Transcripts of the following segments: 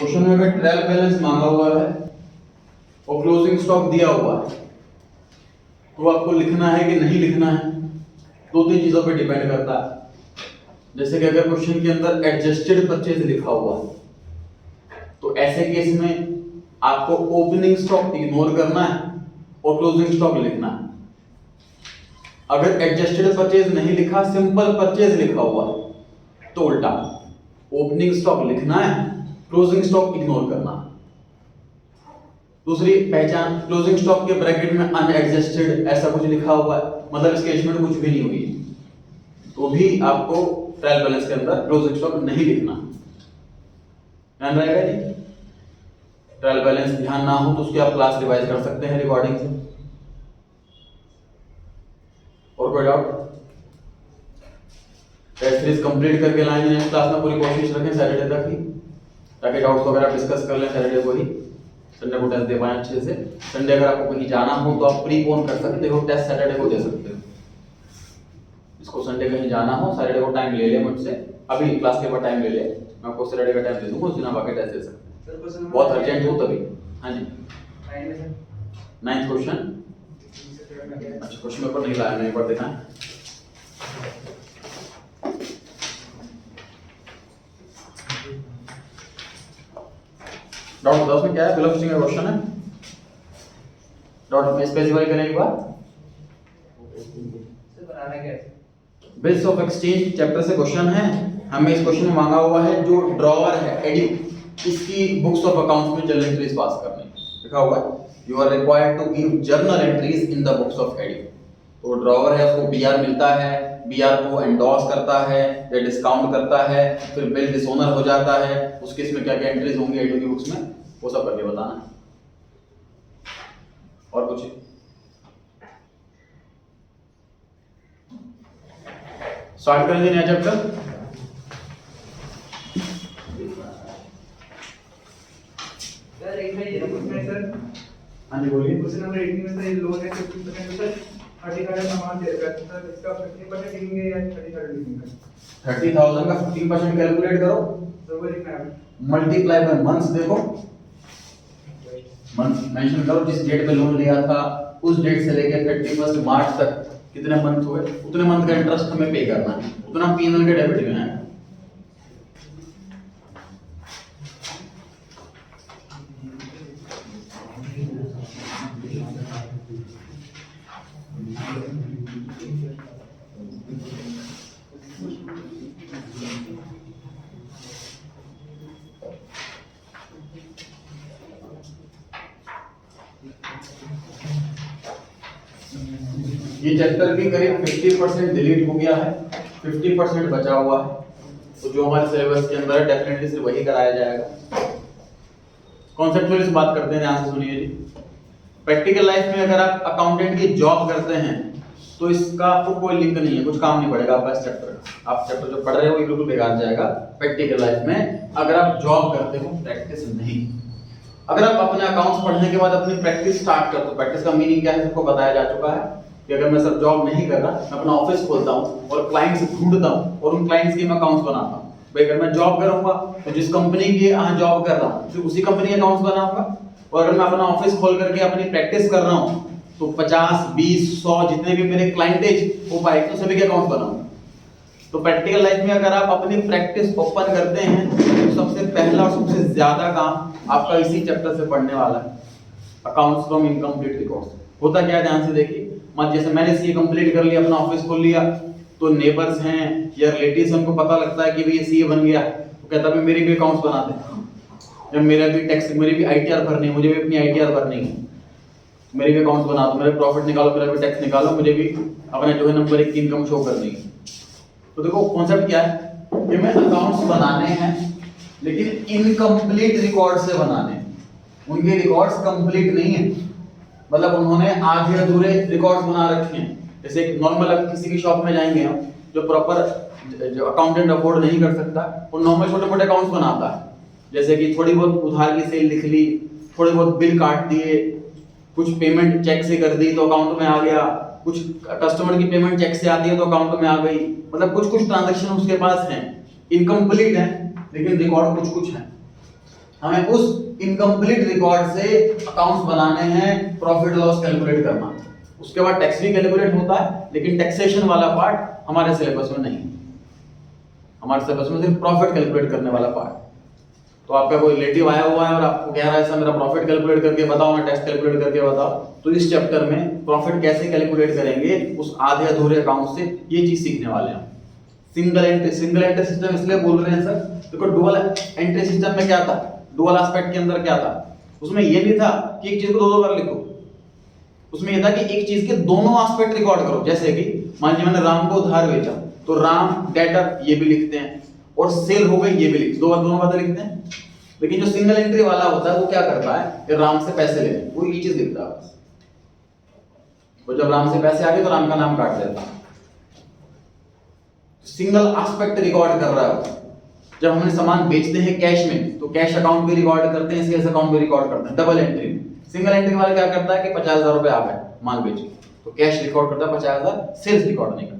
Question में अगर trial balance मांगा हुआ है और क्लोजिंग स्टॉक दिया हुआ है तो आपको लिखना है कि नहीं लिखना है, दो तीन चीजों पे डिपेंड करता है। जैसे कि अगर क्वेश्चन के अंदर एडजस्टेड परचेज लिखा हुआ है तो ऐसे केस में आपको ओपनिंग स्टॉक इग्नोर करना है और क्लोजिंग स्टॉक लिखना है। अगर एडजस्टेड परचेज नहीं लिखा, सिंपल परचेज लिखा हुआ है तो उल्टा ओपनिंग स्टॉक लिखना है, क्लोजिंग स्टॉक इग्नोर करना। दूसरी पहचान, क्लोजिंग स्टॉक के ब्रैकेट में अनएडजस्टेड ऐसा कुछ लिखा हुआ है, मतलब इसके एस्टिमेट कुछ भी नहीं हुई तो भी आपको ट्रायल बैलेंस के अंदर क्लोजिंग स्टॉक नहीं लिखना। ध्यान रहेगा जी। ट्रायल बैलेंस ध्यान ना हो तो उसकी आप क्लास रिवाइज कर सकते हैं रिकॉर्डिंग से। और कोई डाउट? टेस्ट सीरीज कंप्लीट करके लाएंगे नेक्स्ट क्लास में, पूरी कोशिश रखें सैटरडे तक ही, ताकि डाउट्स वगैरह डिस्कस कर लें सैटरडे को ही, संडे को टेस्ट दे पाएं अच्छे से। संडे अगर आपको कहीं जाना हो तो आप प्रीपोन कर सकते हो, टेस्ट सैटरडे को दे सकते हो। इसको संडे कहीं जाना हो, सैटरडे को टाइम ले ले मुझसे, अभी क्लास के बाद टाइम ले ले, मैं आपको सैटरडे का टाइम दे दूंगा, उस दिन आप आके टेस्ट दे सकते हैं। बहुत अर्जेंट हो तभी। हाँ जी, 9th क्वेश्चन। अच्छा, क्वेश्चन पेपर नहीं लाया, मैं एक बार देखा है। डाउट बताओ उसमें क्या है? बिल ऑफ एक्सचेंज का क्वेश्चन है। डाउट में स्पेसिफाई करें एक बार। बिल्स ऑफ एक्सचेंज चैप्टर से क्वेश्चन है। हमें इस क्वेश्चन में मांगा हुआ है जो ड्रॉवर है एड्यू, इसकी बुक्स ऑफ अकाउंट्स में जर्नल एंट्रीज पास करनी। लिखा हुआ है you are required to give journal entries in the books of एड्यू। तो ड्रॉवर है, उसको बीआर मिलता है, बीआर को एंडोर्स करता है या डिस्काउंट करता है, फिर बिल डिसओनर हो जाता है, उस केस में क्या क्या एंट्रीज होंगी एड्यू की बुक्स में, वो सब करके बताना है। और कुछ? स्टार्ट करेंगे नया चैप्टर। हाँ जी बोलिए। क्वेश्चन नंबर 18 में सर लोन है 50% सर 30,000 अमाउंट दे रखा है सर, इसका 50% लिखेंगे या 30,000 लिखेंगे? 30,000 का 50% कैलकुलेट करो, सर वो लिखना है। Multiply by months. देखो मंथ मेंशन करो, जिस डेट पे लोन लिया था उस डेट से लेकर 31 मार्च तक कितने मंथ हुए, उतने मंथ का इंटरेस्ट हमें पे करना है, उतना P&L के डेबिट में है। ये चैप्टर भी करीब 50% डिलीट हो गया है, 50% बचा हुआ है, तो जो हमारे सिलेबस के अंदर है डेफिनेटली सिर्फ वही कराया जाएगा। कॉन्सेप्चुअली से बात करते हैं, ध्यान से सुनिए जी। प्रैक्टिकल लाइफ में अगर आप अकाउंटेंट की जॉब करते हैं तो इसका आपको कोई लिंक नहीं है, कुछ काम नहीं पड़ेगा आपका इस चैप्टर का। आप चैप्टर जो पढ़ रहे हो ये बिल्कुल बेकार जाएगा प्रैक्टिकल लाइफ में, अगर आप जॉब करते हो, प्रैक्टिस नहीं। अगर आप अपने अकाउंट्स पढ़ने के बाद अपनी प्रैक्टिस स्टार्ट करते हो, प्रैक्टिस का मीनिंग क्या है सबको बताया जा चुका है कि अगर मैं सब जॉब नहीं कर रहा, मैं अपना ऑफिस खोलता हूँ और क्लाइंट्स ढूंढता हूँ और उन क्लाइंट्स के मैं अकाउंट्स बनाता हूँ। भाई अगर मैं जॉब करूंगा तो जिस कंपनी के यहाँ जॉब कर रहा हूँ उसी कंपनी के अकाउंट्स बनाऊंगा, और अगर मैं अपना ऑफिस खोल करके अपनी प्रैक्टिस कर रहा हूँ तो 50, 20, 100 जितने भी मेरे क्लाइंटेज हो पाए तो सभी के अकाउंट्स बनाऊंगा। तो प्रैक्टिकल लाइफ में अगर आप अपनी प्रैक्टिस ओपन करते हैं तो सबसे पहला और सबसे ज्यादा काम आपका इसी चैप्टर से पढ़ने वाला है, अकाउंट्स फ्रॉम इनकम्प्लीट रिकॉर्ड्स। होता क्या है ध्यान से देखिए। मान जैसे मैंने सीए कंप्लीट कर लिया, अपना ऑफिस खोल लिया, तो नेबर्स हैं या रिलेटिव्स उनको पता लगता है कि भाई ये सीए बन गया, तो कहता है मेरे भी अकाउंट्स बना दे, या मेरा भी टैक्स, मेरी भी आईटीआर भरनी है, मुझे भी अपनी आईटीआर भरनी है, मेरे भी अकाउंट्स बना दो, मेरे प्रॉफिट निकालो, मेरा भी टैक्स निकालो, मुझे भी अपने जो है नंबर 1 की इनकम शो करनी है। तो देखो कॉन्सेप्ट क्या है कि मैं अकाउंट्स बनाने हैं लेकिन इनकम्प्लीट रिकॉर्ड से बनाने हैं, उनके रिकॉर्ड्स कंप्लीट नहीं है, मतलब उन्होंने आधे अधूरे रिकॉर्ड्स बना रखे हैं। जैसे नॉर्मल अब किसी की शॉप में जाएंगे हम, जो प्रॉपर जो अकाउंटेंट अफोर्ड नहीं कर सकता वो नॉर्मल छोटे मोटे अकाउंट्स बनाता है, जैसे कि थोड़ी बहुत उधार की सेल लिख ली, थोड़े बहुत बिल काट दिए, कुछ पेमेंट चेक से कर दी तो अकाउंट में आ गया, कुछ कस्टमर की पेमेंट चेक से आती है तो अकाउंट में आ गई, मतलब कुछ कुछ ट्रांजैक्शन उसके पास हैं, इनकम्प्लीट है लेकिन रिकॉर्ड कुछ कुछ है। हमें उस इनकम्प्लीट रिकॉर्ड से अकाउंट्स बनाने हैं, प्रॉफिट लॉस कैलकुलेट करना। उसके बाद टैक्स भी कैलकुलेट होता है, लेकिन टैक्सेशन वाला पार्ट हमारे सिलेबस में नहीं है। हमारे सिलेबस में सिर्फ प्रॉफिट कैलकुलेट करने वाला पार्ट। तो आपका कोई रिलेटिव आया हुआ है और आपको कह रहा है सर मेरा प्रॉफिट कैलकुलेट करके बताओ, मैं टैक्स कैलकुलेट करके बताओ, तो इस चैप्टर में प्रॉफिट कैसे कैलकुलेट करेंगे उस आधे अधूरे अकाउंट से ये चीज सीखने वाले हैं। सिंगल एंट्री सिस्टम इसलिए बोल रहे हैं सर देखो डुअल एंट्री सिस्टम में क्या था, डुअल एस्पेक्ट के अंदर क्या था, उसमें ये नहीं था कि एक चीज को दो बार लिखो, उसमें यह था कि एक चीज के दोनों एस्पेक्ट रिकॉर्ड करो। जैसे कि मान लीजिए मैंने राम को उधार बेचा, तो राम डेटर ये भी लिखते हैं और सेल हो गई ये भी लिखते, दोनों बातें लिखते हैं। लेकिन जो सिंगल एंट्री वाला होता है वो क्या करता है कि राम से पैसे लेने, वो ये चीज लिखता है बस। वो जब राम से पैसे आ गए तो राम का नाम काट देता है, सिंगल एस्पेक्ट रिकॉर्ड कर रहा है। जब हमने सामान बेचते हैं कैश में तो कैश अकाउंट भी रिकॉर्ड करते हैं, सेल्स अकाउंट भी रिकॉर्ड करते हैं डबल एंट्री में। सिंगल एंट्री वाला क्या करता है कि 50,000 रुपए आ गए माल बेच के, तो कैश रिकॉर्ड करता है 50,000, सेल्स रिकॉर्ड नहीं करता।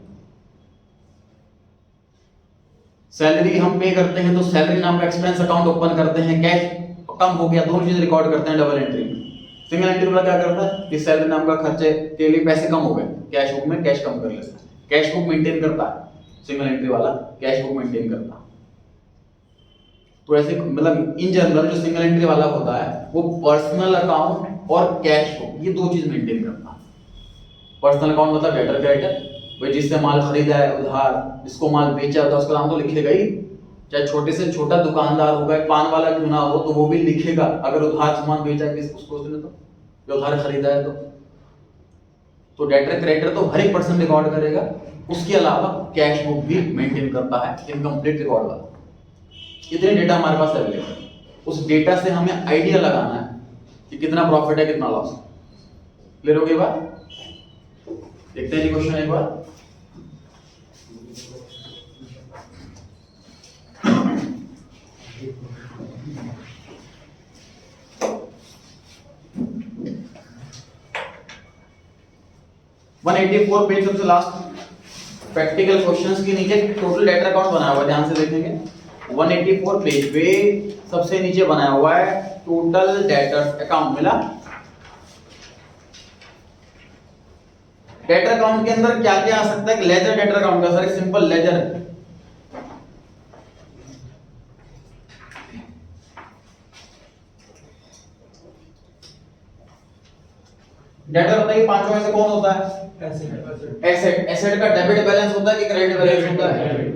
सैलरी हम पे करते हैं तो सैलरी नाम का एक्सपेंस अकाउंट ओपन करते हैं, कैश कम हो गया, दोनों चीज रिकॉर्ड करते हैं डबल एंट्री में। सिंगल एंट्री वाला क्या करता है कि सैलरी नाम का खर्चे के लिए पैसे कम हो गए, कैश बुक में कैश कम कर लेता है, कैश बुक मेंटेन करता है। सिंगल एंट्री वाला कैश बुक मेंटेन करता है। तो ऐसे मतलब इन जनरल जो सिंगल एंट्री वाला होता है वो पर्सनल अकाउंट और कैश बुक ये दो चीज मेंटेन करता है। पर्सनल अकाउंट मतलब डेटर क्रेडिटर, भाई जिससे माल खरीदा है उधार, जिसको माल बेचा होता है उसका नाम तो लिखेगा ही, चाहे छोटे से छोटा दुकानदार होगा, पान वाला क्यों ना हो तो वो भी लिखेगा अगर उधार सामान बेचा है उसको उसने तो जो उधार खरीदा है तो डेटर क्रेडिटर तो हर एक पर्सन रिकॉर्ड करेगा। उसके अलावा कैश बुक भी मेंटेन करता है इनकम्प्लीट रिकॉर्ड वाला। इतने डेटा हमारे पास अवेलेबल है, उस डेटा से हमें आइडिया लगाना है कि कितना प्रॉफिट है कितना लॉस। क्लियर हो गई बात? देखते हैं जी क्वेश्चन एक बार। वन 184 पेज सबसे लास्ट प्रैक्टिकल क्वेश्चंस के नीचे टोटल डेटा अकाउंट बनाया हुआ है, ध्यान से देखेंगे। 184 पेज पे सबसे नीचे बनाया हुआ है टोटल डेटर्स अकाउंट मिला। डेटर अकाउंट के अंदर क्या क्या आ सकता है? लेजर डेटर अकाउंट का सर एक सिंपल लेजर है। डेटर बताइए पांचों में से कौन होता है? एसेट। एसेट का डेबिट बैलेंस होता है कि क्रेडिट बैलेंस होता है?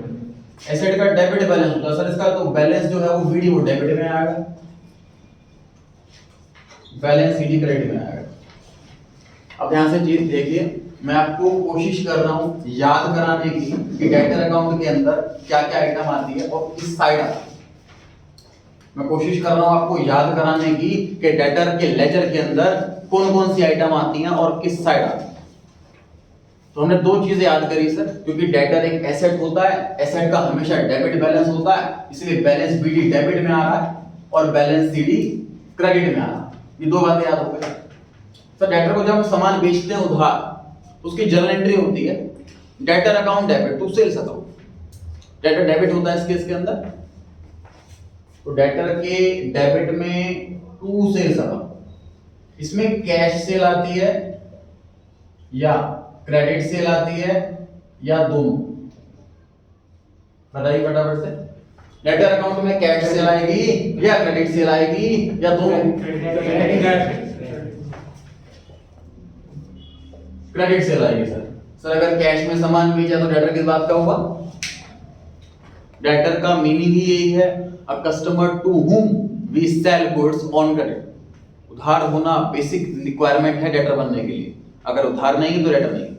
एसेट का डेबिट बैलेंस होता है सर। इसका तो बैलेंस जो है वो बीडी वो डेबिट में आएगा, बैलेंस सीडी क्रेडिट में आएगा। अब ध्यान से चीज देखिए, मैं आपको कोशिश कर रहा हूं याद कराने की कि डेटर अकाउंट के अंदर क्या क्या आइटम आती है और किस साइड आती है। मैं कोशिश कर रहा हूं आपको याद कराने की कि डेटर के लेजर के अंदर कौन कौन सी आइटम आती हैं और किस साइड आती है। तो हमने दो चीजें याद करी सर, क्योंकि डेटर एक एसेट होता है, एसेट का हमेशा डेबिट बैलेंस होता है, इसलिए बैलेंस बीडी डेबिट में आ रहा है और बैलेंस सीडी क्रेडिट में आ रहा है। ये दो बातें याद हो गई सर। डेटर को जब हम सामान बेचते हैं उधार, उसकी जर्नल एंट्री होती है debtor account debit to sales account. Debtor debit होता है इस केस के अंदर, तो डेटर के डेबिट में टू सेल्स अकाउंट। इसमें कैश सेल आती है या क्रेडिट सेल आती है या दोनों? बताइए फटाफट से। डेटर अकाउंट में कैश सेल आएगी या क्रेडिट सेल आएगी या दोनों? क्रेडिट सेल आएगी सर। सर अगर कैश में सामान बेचा तो डेटर किस बात का हुआ? डेटर का मीनिंग ही यही है, a customer to whom we sell goods on credit. उधार होना बेसिक रिक्वायरमेंट है डेटर बनने के लिए, अगर उधार नहीं है तो डेटर नहीं।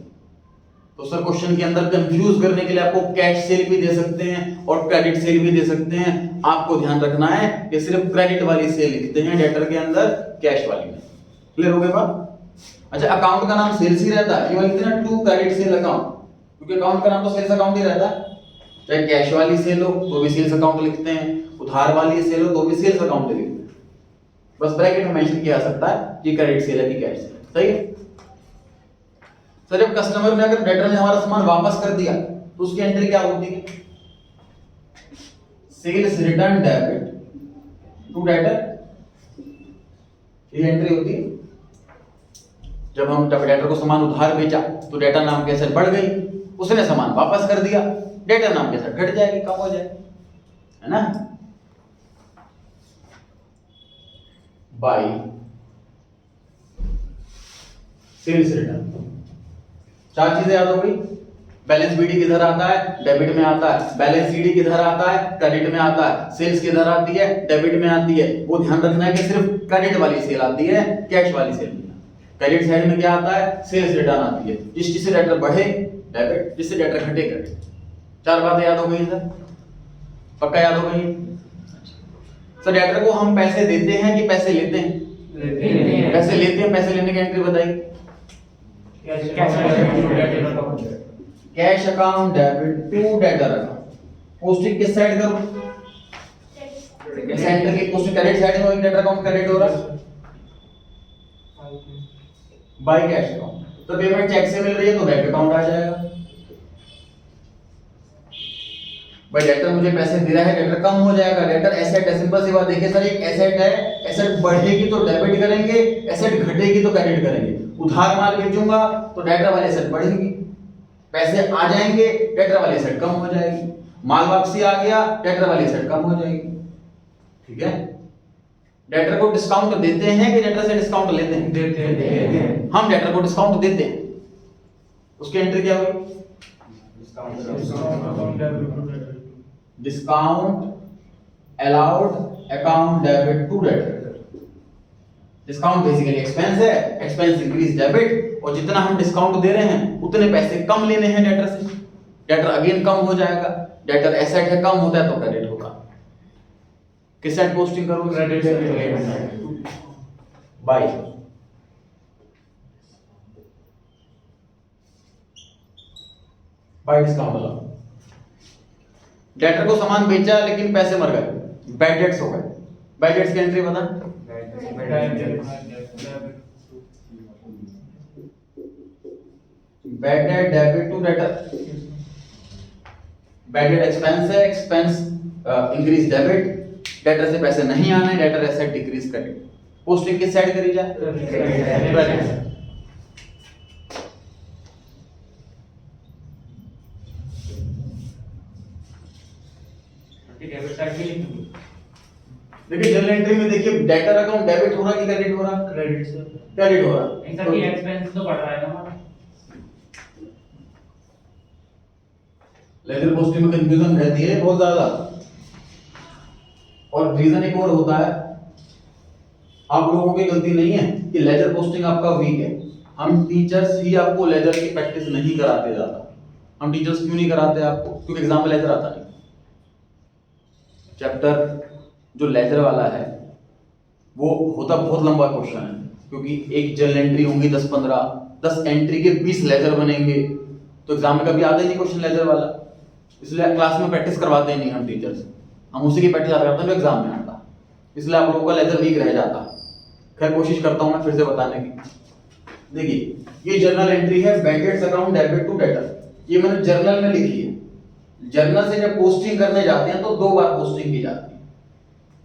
तो सर क्वेश्चन के अंदर कंफ्यूज करने के लिए आपको कैश सेल भी दे सकते हैं और क्रेडिट सेल भी दे सकते हैं। आपको ध्यान रखना है कि सिर्फ क्रेडिट वाली सेल लिखते हैं डेटर के अंदर, कैश वाली नहीं। क्लियर हो गया बात? अच्छा, अकाउंट का नाम सेल्स ही रहता है, केवल लिखते हैं ना टू क्रेडिट सेल अकाउंट, क्योंकि अकाउंट का नाम तो सेल्स अकाउंट ही रहता है। चाहे कैश वाली सेल हो तो भी सेल्स अकाउंट लिखते हैं, उधार वाली सेल हो तो भी सेल्स अकाउंट लिखते हैं। बस ब्रैकेट में मेंशन किया जा सकता है कि क्रेडिट सेल है कि कैश सेल। सही है सर। जब कस्टमर ने अगर डेटर ने हमारा सामान वापस कर दिया तो उसकी एंट्री क्या होती है? Sales return debit to debtor, ये एंट्री होती है। जब डेटर को सामान उधार बेचा तो डेटर नाम की एसेट बढ़ गई, उसने सामान वापस कर दिया, डेटर नाम की एसेट घट जाएगी, कम हो जाएगी, है ना। बाई सेल्स रिटर्न, चार चीजें याद हो गई। बैलेंस बीडी किधर आता है? डेबिट में आता है। बैलेंस सीडी किधर आता है? क्रेडिट में आता है। सेल्स किधर आती है? डेबिट में आती है। वो ध्यान रखना है कि सिर्फ क्रेडिट वाली सेल आती है, कैश वाली सेल नहीं। क्रेडिट साइड में क्या आता है? सेल्स रिटर्न आती है। जिससे डेटर बढ़े डेबिट, जिससे डेटर घटे क्रेडिट। चार बातें याद हो गई सर? पक्का याद हो गई? सर डेटर को हम पैसे देते हैं कि पैसे लेते हैं? पैसे लेते हैं। पैसे लेने की एंट्री बताइए। Cash account debit to debtor account. Posting किस साइड करूं? सेंटर की पोस्टिंग क्रेडिट साइड में, डेटर अकाउंट क्रेडिट हो रहा है बाय कैश अकाउंट। तो पेमेंट चेक से मिल रही है तो बैंक अकाउंट आ जाएगा। भाई डेटर मुझे पैसे दे रहा है, डेटर कम हो जाएगा। डेटर एसेट है, सिंपल सी बात। देखिए सर, एक एसेट है, एसेट बढ़ेगी तो डेबिट करेंगे, एसेट घटेगी तो क्रेडिट करेंगे। उधार माल बेचूंगा तो डेटर वाली एसेट बढ़ेगी, पैसे आ जाएंगे, डेटर वाली एसेट कम हो जाएगी। माल वापसी आ गया, डेटर वाली एसेट कम हो जाएगी। ठीक है। डेटर को डिस्काउंट देते हैं कि डेटर से डिस्काउंट लेते हैं? देते हैं। हम डेटर को डिस्काउंट देते हैं। उसकी एंट्री क्या हुई? Discount allowed account debit to debtor. Discount basically expense है, एक्सपेंस इंक्रीज डेबिट, और जितना हम डिस्काउंट दे रहे हैं उतने पैसे कम लेने हैं डेटर से। डेटर अगेन कम हो जाएगा। डेटर एसेट है, कम होता है तो क्रेडिट होगा। किस साइड पोस्टिंग करूं? Credit side. By by discount allowed. Debtor को सामान बेचा लेकिन पैसे मर गए, बैड डेट्स हो गए। बैड डेट्स की एंट्री बता। Bad debt debit to debtor. Bad debt expense है, एक्सपेंस इंक्रीज डेबिट, डेटर से पैसे नहीं आने, debtor asset decrease credit. Posting किस साइड करी जाए? क्रेडिट। देखिए जनरल एंट्री में देखिए डेटर अकाउंट डेबिट हो रहा कि क्रेडिट हो रहा? क्रेडिट से क्रेडिट हो रहा। इनका भी एक्सपेंस तो बढ़ रहा है ना। लेजर पोस्टिंग में कंफ्यूजन रहती है बहुत ज्यादा, और रीजन एक और होता है, आप लोगों की गलती नहीं है कि लेजर पोस्टिंग आपका वीक है। हम टीचर्स ही आपको लेजर की प्रैक्टिस नहीं कराते ज्यादा। हम टीचर्स क्यों नहीं कराते आपको? क्योंकि एग्जाम में लेजर आता नहीं। चैप्टर जो लेजर वाला है वो होता बहुत लंबा क्वेश्चन है, क्योंकि एक जर्नल एंट्री होंगी 10-15, 10 एंट्री के 20 लेजर बनेंगे, तो एग्जाम में कभी आता ही नहीं क्वेश्चन लेजर वाला। इसलिए क्लास में प्रैक्टिस करवाते ही नहीं हम टीचर्स, हम उसी की प्रैक्टिस करते हैं जो एग्जाम में आता। इसलिए आप लोगों का लेजर वीक रह जाता। खैर कोशिश करता हूं मैं फिर से बताने की। देखिए ये जर्नल एंट्री है, bad account debit to debtor. ये मैंने जर्नल में लिखी है। जर्नल से जब पोस्टिंग करने जाते हैं तो 2 बार पोस्टिंग की जाती है,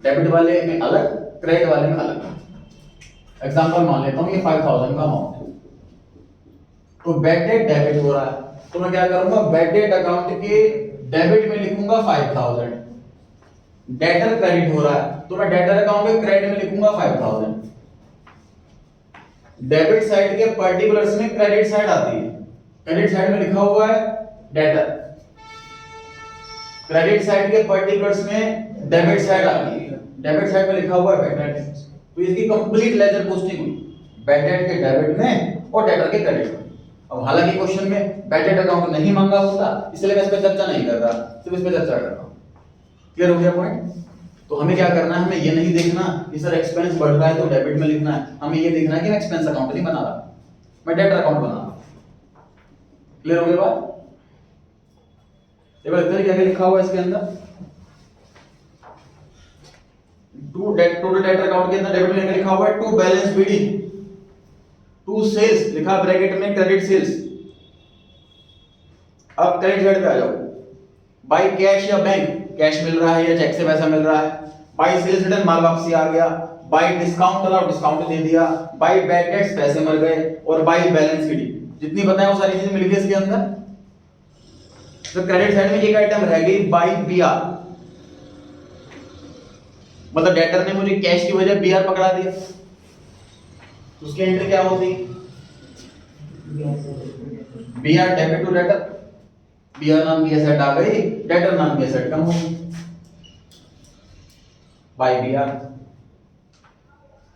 डेबिट वाले में अलग, क्रेडिट वाले में अलग। एग्जांपल मान लेता हूं ये 5000 का अमाउंट है, तो बैड डेट डेबिट हो रहा है, तो मैं क्या करूंगा, बैड डेट अकाउंट के डेबिट में लिखूंगा 5000। डेटर क्रेडिट हो रहा है तो मैं डेटर अकाउंट के क्रेडिट में लिखूंगा 5000। डेबिट साइड के पर्टिकुलर्स में क्रेडिट साइड आती है, क्रेडिट साइड में लिखा हुआ है डेटर, क्रेडिट साइड के पर्टिकुलर्स में डेबिट साइड आती है, डेबिट साइड में लिखा हुआ है बैड डेट। तो इसकी कंप्लीट लेजर पोस्टिंग हुई बैड डेट के डेबिट में और डेटर के क्रेडिट में। अब हालांकि क्वेश्चन में बैड डेट अकाउंट नहीं मांगा होता, इसलिए मैं इस पे चर्चा नहीं कर रहा, सिर्फ इस पे चर्चा कर रहा हूं। क्लियर हो गया पॉइंट? तो हमें क्या करना है, हमें ये नहीं देखना कि सर एक्सपेंस बढ़ रहा है तो डेबिट में लिखना है, हमें ये देखना है कि मैं एक्सपेंस अकाउंट नहीं बना रहा, मैं डेटर अकाउंट बना रहा। क्लियर हो गया बात? एक बार इधर क्या लिखा हुआ है इसके अंदर, टोटल डेटर अकाउंट के अंदर डेबिट में लिखा हुआ है to balance BD, to sales लिखा ब्रैकेट में क्रेडिट सेल्स। अब क्रेडिट साइड पे आ जाओ, बाय कैश या बैंक, कैश मिल रहा है या चेक से पैसा मिल रहा है, बाई सेल्स रिटर्न माल वापसी आ गया, बाई डिस्काउंट चला डिस्काउंट दे दिया, बाई बैड डेट्स पैसे मर गए, और बाई बैलेंस शीट जितनी बताया वो सारी चीजें मिल गई इसके अंदर। तो क्रेडिट साइड में एक आइटम रह गई बाई बीआर, मतलब डेटर ने मुझे कैश की वजह बीआर पकड़ा दिया, उसकी एंट्री क्या होती? BR debit to debtor, BR नाम की एसेट आ गई, डेटर नाम की एसेट कम होगी by BR.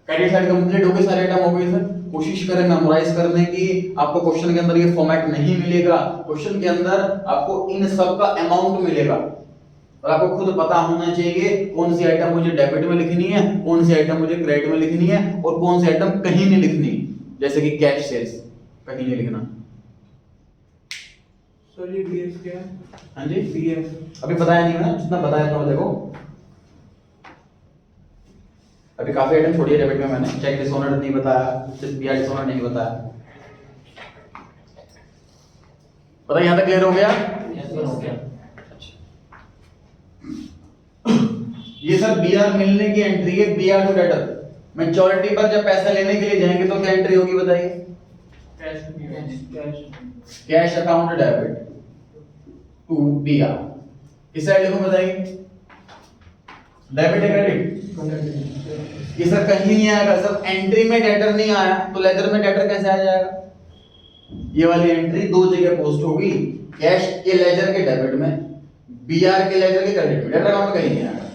Credit side complete हो गई, सारे आइटम हो गए सर। कोशिश करें मेमोराइज करने की, आपको क्वेश्चन के अंदर ये फॉर्मेट नहीं मिलेगा, क्वेश्चन के अंदर आपको इन सब का अमाउंट मिलेगा और आपको खुद पता होना चाहिए कौन सी आइटम मुझे डेबिट में लिखनी है, कौन सी आइटम मुझे क्रेडिट में लिखनी है और कौन सी आइटम कहीं नहीं लिखनी, जैसे कि कैश सेल्स कहीं नहीं लिखना। सर ये बीएफ क्या है? हाँ जी बीएफ अभी बताया नहीं मैंने, जितना बताया था देखो, अभी काफी आइटम छोड़ी है डेबिट में मैंने, चेक डिसऑनर्ड नहीं बताया, सिर्फ बीआर डिसऑनर्ड नहीं बताया। पता यहां तक क्लियर हो गया? यस सर हो गया। ये सर बीआर मिलने की एंट्री है, बीआर टू डेटर। मैच्योरिटी पर जब पैसा लेने के लिए जाएंगे तो क्या एंट्री होगी बताइए? Cash account debit to BR. किस साइड लिखूं बताइए? डेबिट है क्रेडिट? ये सर कहीं नहीं आएगा सर, एंट्री में डेटर नहीं आया तो लेजर में डेटर कैसे आ जाएगा? ये वाली एंट्री दो जगह पोस्ट होगी, कैश के लेजर के डेबिट में, बीआर के लेजर के क्रेडिट में। डेटर अकाउंट कहीं नहीं आएगा,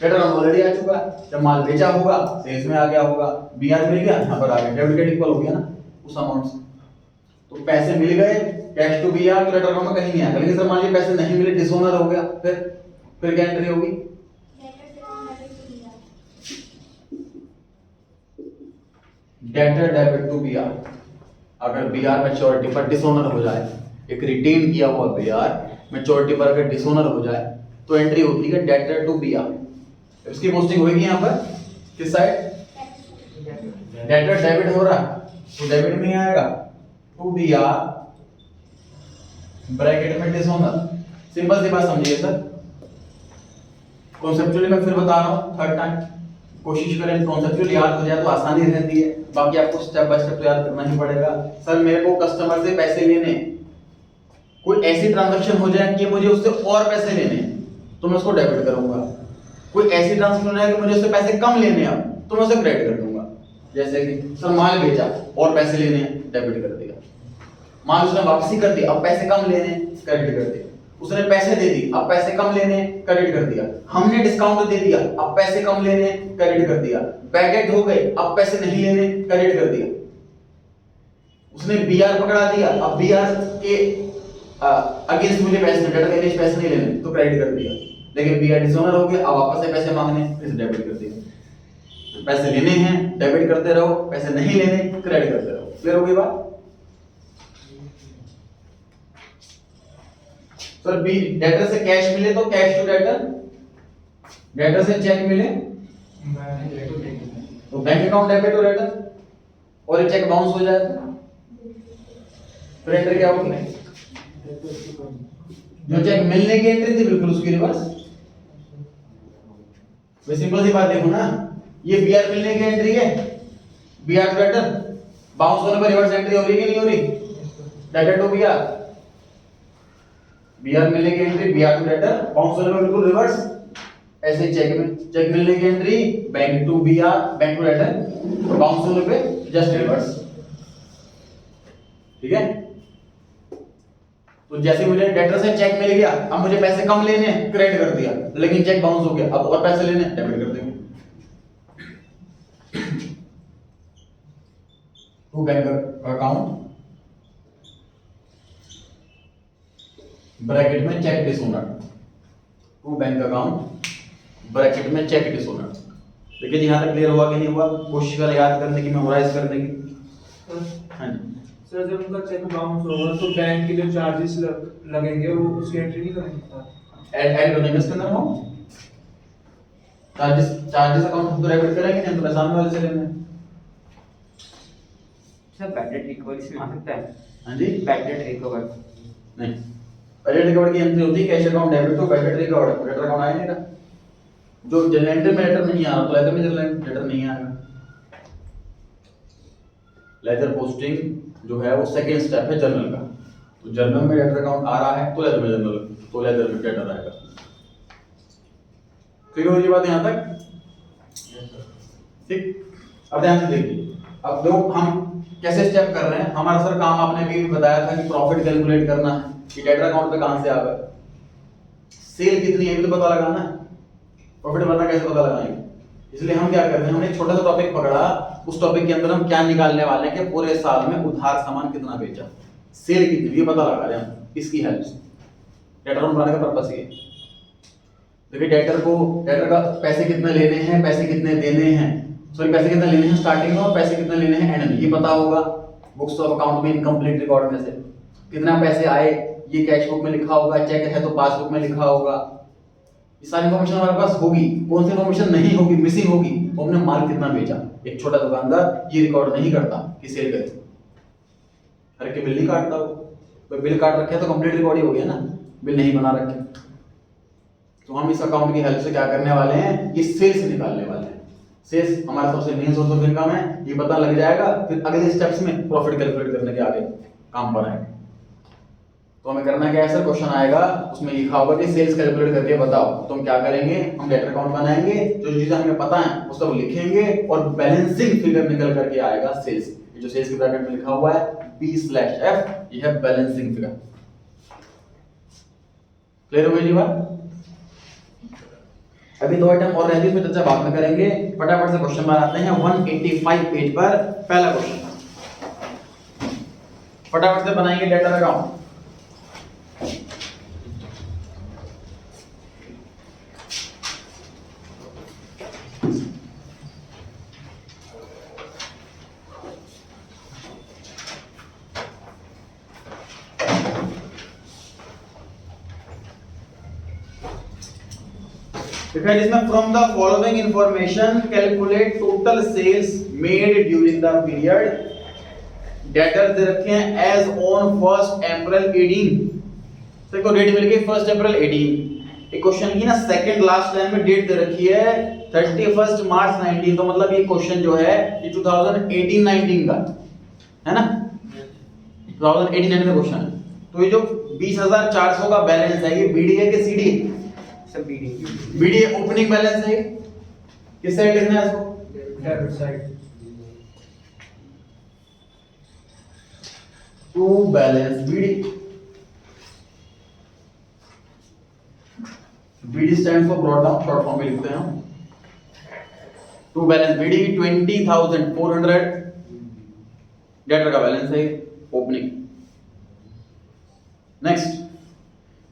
डेटर अकाउंट ऑलरेडी आ चुका है, जब माल बेचा होगा सेल्स में आ गया होगा, बीआर मिल गया यहां पर आ गया, डेबिट क्रेडिट इक्वल हो गया ना उस अमाउंट से। तो पैसे मिल गए कैश टू बीआर, तो डेटर अकाउंट में कहीं नहीं आएगा। लेकिन सर मान लीजिए पैसे नहीं मिले, डिसऑनर हो गया, फिर क्या एंट्री होगी? Debtor debit to BR. अगर बीआर मैच्योरिटी पर डिसऑनर हो जाए, एक रिटेन किया हुआ बीआर मैच्योरिटी पर अगर डिसऑनर हो जाए तो एंट्री होती है डेटर टू बीआर। इसकी पोस्टिंग होगी यहां पर किस साइड? डेटर डेबिट हो रहा तो डेबिट में आएगा टू बीआर ब्रैकेट में डिसऑनर। सिंपल सी बात समझिए सर, कॉन्सेप्चुअली मैं फिर बता रहा हूं थर्ड टाइम, कोशिश करें कॉन्सेप्चुअली याद हो जाए तो आसानी रहती है, बाकी आपको स्टेप बाय स्टेप तो याद करना ही पड़ेगा। सर मेरे को कस्टमर से पैसे लेने, कोई ऐसी ट्रांजैक्शन हो जाए कि मुझे उससे और पैसे लेने तो मैं उसको डेबिट करूंगा, कोई ऐसी ट्रांजैक्शन है कि मुझे उससे पैसे कम लेने हैं तो मैं उसे क्रेडिट कर दूंगा। जैसे कि सर माल बेचा और पैसे लेने हैं, डेबिट कर दिया, माल उसने वापसी कर दी, अब पैसे कम लेने, क्रेडिट कर दिया, उसने पैसे दे दी, अब पैसे कम लेने, क्रेडिट कर दिया, हमने डिस्काउंट दे दिया, अब पैसे कम लेने, क्रेडिट कर दिया, बैड डेट हो गए, अब पैसे नहीं लेने, क्रेडिट कर दिया, उसने बीआर पकड़ा दिया, अब बीआर के अगेंस्ट मुझे पैसे नहीं, डेटर के अगेंस्ट पैसे नहीं लेने तो क्रेडिट कर दिया, लेकिन बीआर डिसऑनर हो गया, अब वापस से पैसे मांगने, फिर से डेबिट कर दिया। पैसे लेने हैं डेबिट करते रहो, पैसे नहीं लेने क्रेडिट करते रहो। क्लियर हो गई बात? सर बी डेटर से कैश मिले तो कैश टू डेटर, डेटर से चेक मिले तो bank account debit to debtor, और ये चेक बाउंस हो जाए तो फिर एंट्री क्या होगी? जो चेक मिलने की एंट्री थी बिल्कुल उसकी रिवर्स। वे सिंपल सी बात देखो ना, ये बीआर मिलने की एंट्री है, बीआर टू डेटर, बाउंस होने पर रिवर्स एंट्री हो रही है कि नहीं हो रही? डेटर टू बीआर, बीआर मिलने की entry BR to debtor, bounce होने पर बिल्कुल रिवर्स। ऐसे चेक में चेक मिलने की entry bank to BR, bank to debtor, bounce होने पे जस्ट रिवर्स। ठीक है, तो जैसे मुझे डेटर से चेक मिल गया, अब मुझे पैसे कम लेने हैं, क्रेडिट कर दिया, लेकिन चेक बाउंस हो गया, अब और पैसे लेने हैं, डेबिट कर देंगे। टू बैंक अकाउंट ब्रैकेट में cheque dishonour, to bank account bracket में चेक डिसऑनर। देखिए यहां तक क्लियर हुआ कि नहीं हुआ? कोशिश करें याद करने की, मेमोराइज करने की। हाँ जी सर, जब उनका चेक बाउंस होगा तो बैंक के जो चार्जेस लगेंगे वो उसकी एंट्री नहीं करेंगे? ऐड करने इसके अंदर हम चार्जेस अकाउंट तो डेबिट करेंगे नहीं, तो सामने वाले से लेंगे। सर बैड डेट रिकवरी से आ सकता है? हाँ जी, बैड डेट रिकवर नहीं, बैड डेट रिकवर की एंट्री होती है कैश अकाउंट डेबिट, तो bad debt recover debtor account आया नहीं था। जो जनरल में लेटर नहीं आ रहा तो लेदर में जनरल लेटर नहीं आएगा। लेदर पोस्टिंग जो है वो सेकंड स्टेप है जनरल का, तो जनरल में लेटर अकाउंट आ रहा है तो लेदर में जनरल, तो लेदर में लेटर आएगा। क्लियर हो ये बात यहाँ तक? ठीक, अब ध्यान से देखिए, अब देखो हम कैसे स्टेप कर रहे हैं। हमारा सर काम आपने भी बताया था कि प्रॉफिट कैलकुलेट करना है कि डेटर अकाउंट पे कहां से आ गया, सेल कितनी है ये भी तो पता लगाना है, प्रॉफिट बनना कैसे पता लगाएंगे। इसलिए हम क्या कर रहे हैं, हमने एक छोटा सा टॉपिक पकड़ा, उस टॉपिक के अंदर हम क्या निकालने वाले हैं कि पूरे साल में उधार सामान कितना बेचा, सेल कितनी, ये पता लगा रहे हैं हम इसकी हेल्प से। डेटर बनाने का पर्पस ये है। देखिए डेटर का पैसे कितने लेने हैं, पैसे कितने देने हैं, सॉरी पैसे कितने लेने हैं स्टार्टिंग में और पैसे कितने लेने हैं एंड में, ये पता होगा। बुक्स ऑफ अकाउंट में इनकम्प्लीट रिकॉर्ड में से कितना पैसे आए ये कैश बुक में लिखा होगा, चेक है तो पासबुक में लिखा होगा। ये सारी इन्फॉर्मेशन हमारे पास होगी। कौन सी इन्फॉर्मेशन नहीं होगी, मिसिंग होगी, वो हमने माल कितना बेचा। एक छोटा दुकानदार ये रिकॉर्ड नहीं करता कि सेल करे, हर के बिल नहीं काटता वो, कोई बिल काट रखे तो कंप्लीट रिकॉर्ड ही हो गया ना, बिल नहीं बना रखे। तो हम इस अकाउंट की हेल्प से क्या करने वाले हैं, ये सेल्स निकालने वाले हैं। सेल्स हमारा सबसे मेन सोर्स ऑफ इनकम है, ये पता लग जाएगा, फिर अगले स्टेप्स में प्रॉफिट कैलकुलेट करने के आगे काम पर आएंगे। तो हमें करना क्या है सर, क्वेश्चन आएगा उसमें लिखा होगा कि सेल्स कैलकुलेट करके बताओ, तो हम क्या करेंगे, हम डेटर अकाउंट बनाएंगे, जो चीजें हमें पता है वो सब लिखेंगे और बैलेंसिंग फिगर निकल करके आएगा सेल्स। ये जो सेल्स के ब्रैकेट में लिखा हुआ है B/F, ये है बैलेंसिंग फिगर। क्लियर हो गई जी बात? अभी दो आइटम और रहती है, उसमें चर्चा बाद में करेंगे। फटाफट से क्वेश्चन बनाते हैं। 185 पेज पर पहला क्वेश्चन फटाफट से बनाएंगे डेटर अकाउंट। इसमें from the following information calculate total sales made during the period. Debtors दे रखे हैं एज ऑन 1 अप्रैल 18। देखो डेट मिल गई 1 अप्रैल 18। एक क्वेश्चन की ना सेकंड लास्ट लाइन में डेट दे रखी है 31 मार्च 19, तो मतलब ये क्वेश्चन जो है ये 2018-19 का है ना, 2018-19 का क्वेश्चन है। तो ये जो 20,400 का बैलेंस है ये बीडी है कि सीडी है? सब बीडी। बीडी ओपनिंग बैलेंस है, किस साइड लिखना है इसको? Debit side. To balance BD, BD stand for brought down, short form में लिखते हैं हम। टू बैलेंस बीडी 20,400 डेटर का बैलेंस है opening. Next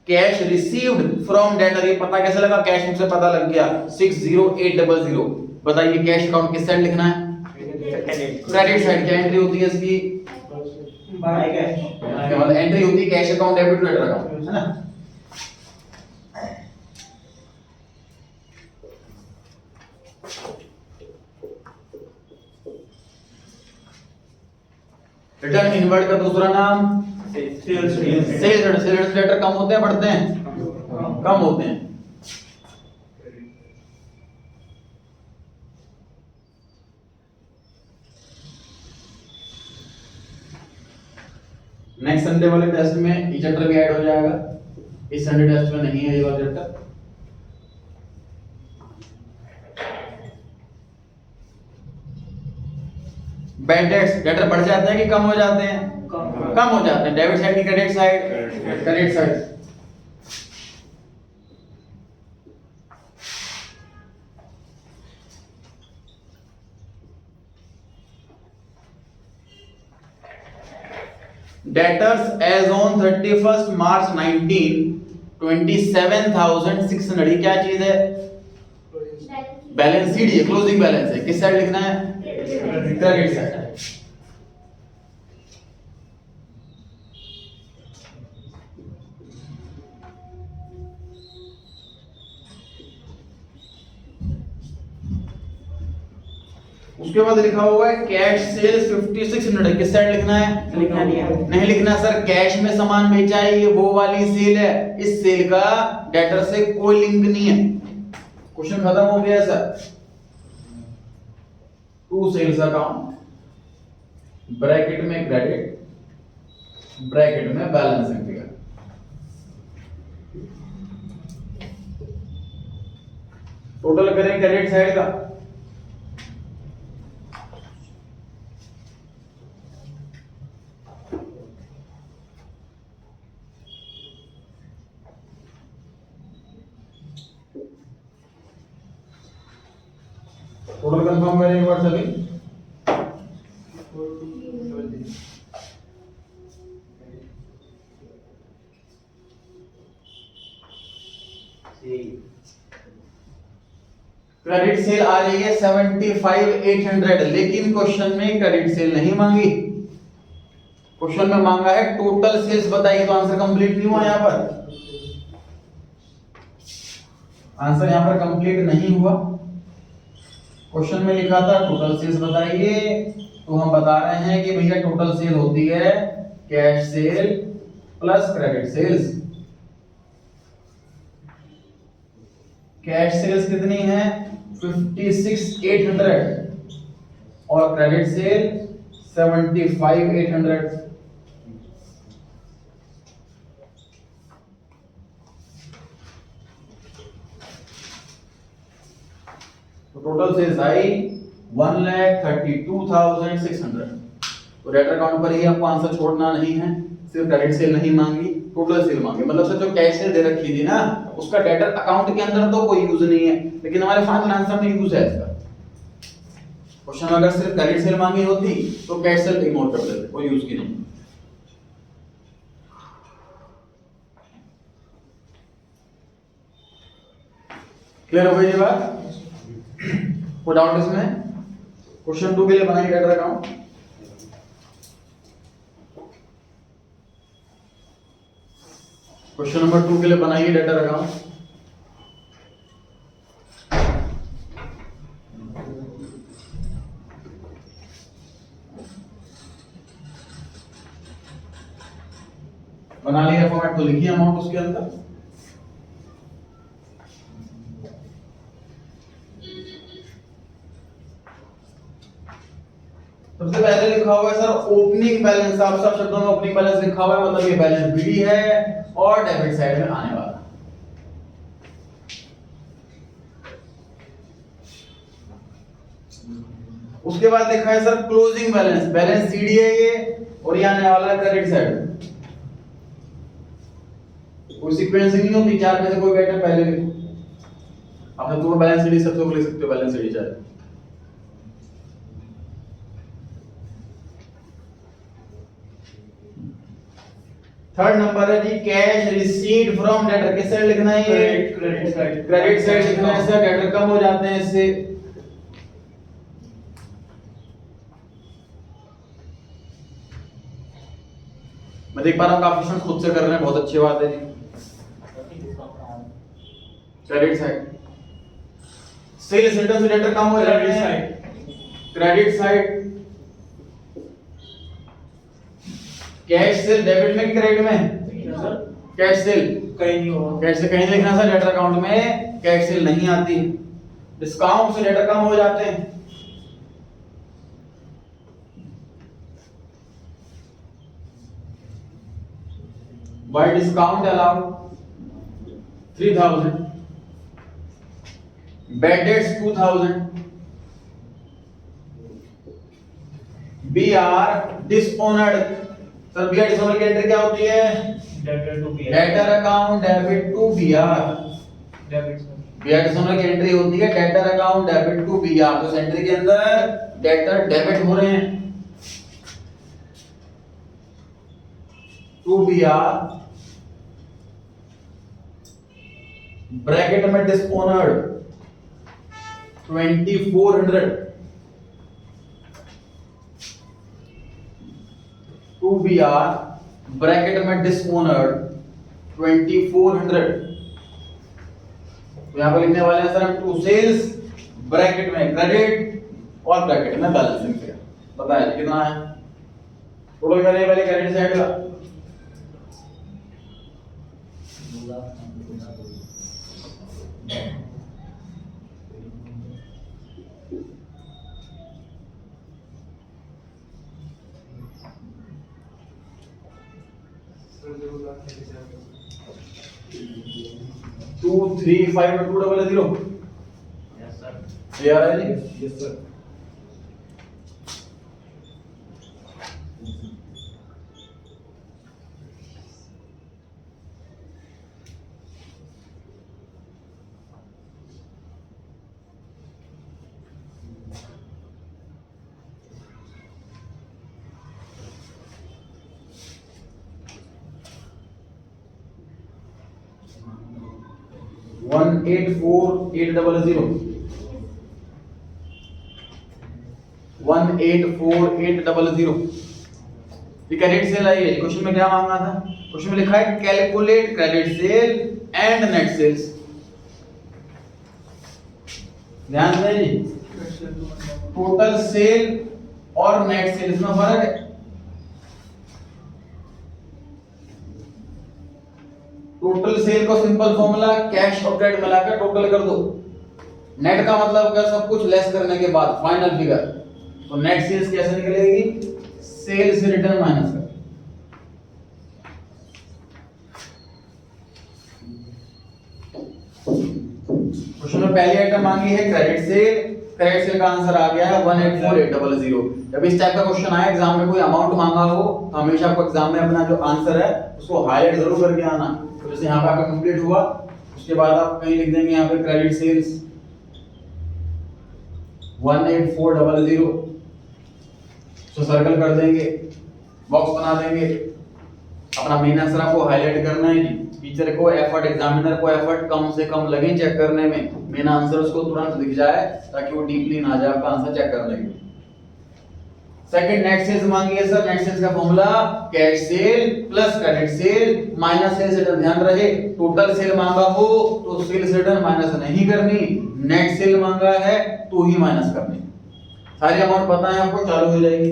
cash received from debtor, ये पता कैसे लगा, कैश बुक से पता लग गया 60800। बताइए कैश अकाउंट किस साइड लिखना है? Credit side. क्या एंट्री होती है इसकी? By cash. मतलब एंट्री होती है cash account debit to debtor account, है ना। रिटर्न इनवर्ट का दूसरा नाम सेल्स डेटर कम होते हैं बढ़ते हैं? कम होते हैं। नेक्स्ट संडे वाले टेस्ट में ये चैप्टर भी ऐड हो जाएगा, इस संडे टेस्ट में नहीं है ये वाला चैप्टर। बैड डेट्स, डेटर बढ़ जाते हैं कि कम हो जाते हैं? कम हो जाते हैं। डेबिट साइड की credit side? Credit side. Debtors as on 31 March 19 27,600। ये क्या चीज है? बैलेंस शीट है, क्लोजिंग बैलेंस है। किस साइड लिखना है? Credit side. उसके बाद लिखा हुआ है कैश सेल्स 5600। किस साइड लिखना है? लिखना नहीं है। नहीं लिखना सर, कैश में सामान बेचा है, ये वो वाली सेल है। इस सेल का डेटर से कोई लिंक नहीं है, क्वेश्चन खत्म हो गया sir. To sales account bracket में क्रेडिट ब्रैकेट में बैलेंसिंग फिगर। टोटल करें क्रेडिट साइड का, टोटल कंफर्म करें एक बार सभी। क्रेडिट सेल आ रही है 75,800, लेकिन क्वेश्चन में क्रेडिट सेल नहीं मांगी। क्वेश्चन में मांगा है टोटल सेल्स बताइए, तो आंसर कंप्लीट नहीं हुआ। यहां पर आंसर यहां पर कंप्लीट नहीं हुआ। क्वेश्चन में लिखा था टोटल सेल्स बताइए, तो हम बता रहे हैं कि भैया टोटल सेल होती है cash sale plus credit sales. Cash sales कितनी है 56,800 और क्रेडिट सेल 75,800। तो टोटल सेल्स आई 1,32,600। तो डेटर अकाउंट पर ही आपको आंसर छोड़ना नहीं है, सिर्फ क्रेडिट सेल नहीं मांगी, टोटल सेल मांगी। मतलब सर जो कैश सेल दे रखी थी ना, उसका डेटर अकाउंट के अंदर तो कोई यूज नहीं है, लेकिन हमारे फाइनल आंसर में यूज है इसका। क्वेश्चन में अगर सिर्फ क्रेडिट सेल मांगी होती तो कैश सेल इग्नोर कर देते, कोई यूज की नहीं। क्लियर हो गई ये बात? कोई डाउट इसमें? क्वेश्चन 2 के लिए बनाइए डेटर अकाउंट। क्वेश्चन नंबर 2 के लिए बनाइए डेटर अकाउंट। बना लिया फॉर्मेट तो लिखिए अमाउंट उसके अंदर। सबसे पहले लिखा हुआ है सर ओपनिंग बैलेंस। आप सब शब्दों में ओपनिंग बैलेंस लिखा हुआ है, मतलब ये बैलेंस बीडी है और डेबिट साइड में आने वाला। उसके बाद लिखा है sir closing balance. Balance CD है ये और ये आने वाला है क्रेडिट साइड। कोई सीक्वेंस नहीं होती, चार में से कोई बैठे पहले लिखो। आपने तो बैलेंस सीडी सबसे ऊपर लिख सकते हो, बैलेंस सीडी चाहे। थर्ड नंबर है जी कैश रिसीव्ड फ्रॉम डेटर। किस साइड लिखना है ये? Credit side. क्रेडिट साइड लिखना है सर, डेटर कम हो जाते हैं इससे। मैं देख पा रहा हूं काफी स्टूडेंट खुद से कर रहे हैं, बहुत अच्छी बात है जी। क्रेडिट साइड सेल्स रिटर्न से डेटर कम हो जाते हैं। Credit side cash sale debit में क्रेडिट में? कैश सेल कहीं नहीं होगा। कैश से कहीं लिखना सर, डेटर अकाउंट में कैश सेल नहीं आती। डिस्काउंट से डेटर कम हो जाते हैं। By discount allowed 3,000, bad debts 2,000, B R dishonoured. Sir B R dishonoured की एंट्री क्या होती है? Debit to B debtor account debit to B R. Debit B R dishonoured की एंट्री होती है debtor account debit to B R. तो इस entry के अंदर डेटर डेबिट हो रहे हैं टू बी आर, ब्रैकेट में dishonoured 2,400 to B R, bracket में डिसऑनर्ड 2,400। तो यहां पर लिखने वाले हैं सर हम टू सेल्स, ब्रैकेट में क्रेडिट और ब्रैकेट में बैलेंसिंग फिगर। बताया कितना है टोटल करने वाले क्रेडिट साइड का? 235200 यस सर क्लियर है जी? Yes sir. 184800 184800 ये क्रेडिट सेल आई है। क्वेश्चन में क्या मांगा था? क्वेश्चन में लिखा है calculate credit sale and net sales. ध्यान दें जी, टोटल सेल और नेट सेल्स में फर्क है। टोटल सेल को सिंपल फॉर्मूला कैश और क्रेडिट मिलाकर टोटल कर दो। नेट का मतलब क्या? सब कुछ लेस करने के बाद फाइनल फिगर। तो नेट सेल्स कैसे निकलेगी? सेल से रिटर्न माइनस कर। क्वेश्चन में पहली आइटम मांगी है क्रेडिट सेल। क्रेडिट सेल का आंसर आ गया है 184800। जब इस टाइप का क्वेश्चन आए एग्जाम में, कोई अमाउंट मांगा हो, तो हमेशा आपको एग्जाम में अपना जो आंसर है उसको हाईलाइट जरूर करके आना। तो जैसे यहाँ पे आपका कंप्लीट हुआ, उसके बाद आप कहीं लिख देंगे यहाँ पे क्रेडिट सेल्स 18400, तो सर्कल कर देंगे, बॉक्स बना देंगे। अपना मेन आंसर आपको हाईलाइट करना है जी। टीचर को एफर्ट, एग्जामिनर को एफर्ट कम से कम लगे चेक करने में, मेन आंसर उसको तुरंत दिख जाए, ताकि वो डीपली ना जाए आपका आंसर चेक करने के लिए। सेकंड नेट सेल्स मांगी है सर। नेट सेल्स का formula cash sale plus credit sale minus sales return. ध्यान रहे, टोटल सेल मांगा हो तो सेल्स रिटर्न माइनस नहीं करनी, नेट सेल मांगा है तो ही माइनस करनी। सारी अमाउंट पता है आपको, चालू हो जाएगी।